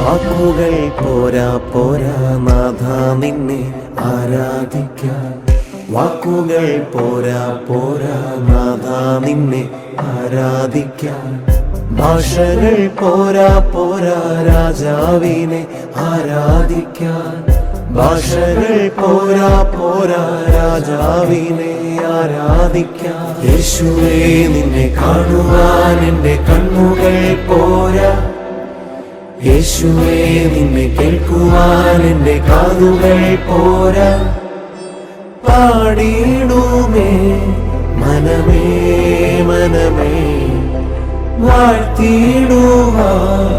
വാക്കുകൾ പോരാ പോരാ നാഥ നിന്നെ ആരാധിക്കാൻ. വാക്കുകൾ പോരാ പോരാ നാഥ നിന്നെ ആരാധിക്കാൻ. ഭാഷകൾ പോരാ പോരാ രാജാവിനെ ആരാധിക്കാൻ. ഭാഷകൾ പോരാ പോരാ രാജാവിനെ ആരാധിക്കാൻ. യേശുവേ നിന്നെ കാണുവാൻ എൻ്റെ കണ്ണുകൾ പോരാ. യേശുവേ നിന്നെ കേൾക്കുവാൻ എൻ്റെ കാതുകൾ പോരാ. പാടിയിടുമേ മനമേ മനമേ വാഴ്ത്തിയിടുവാൻ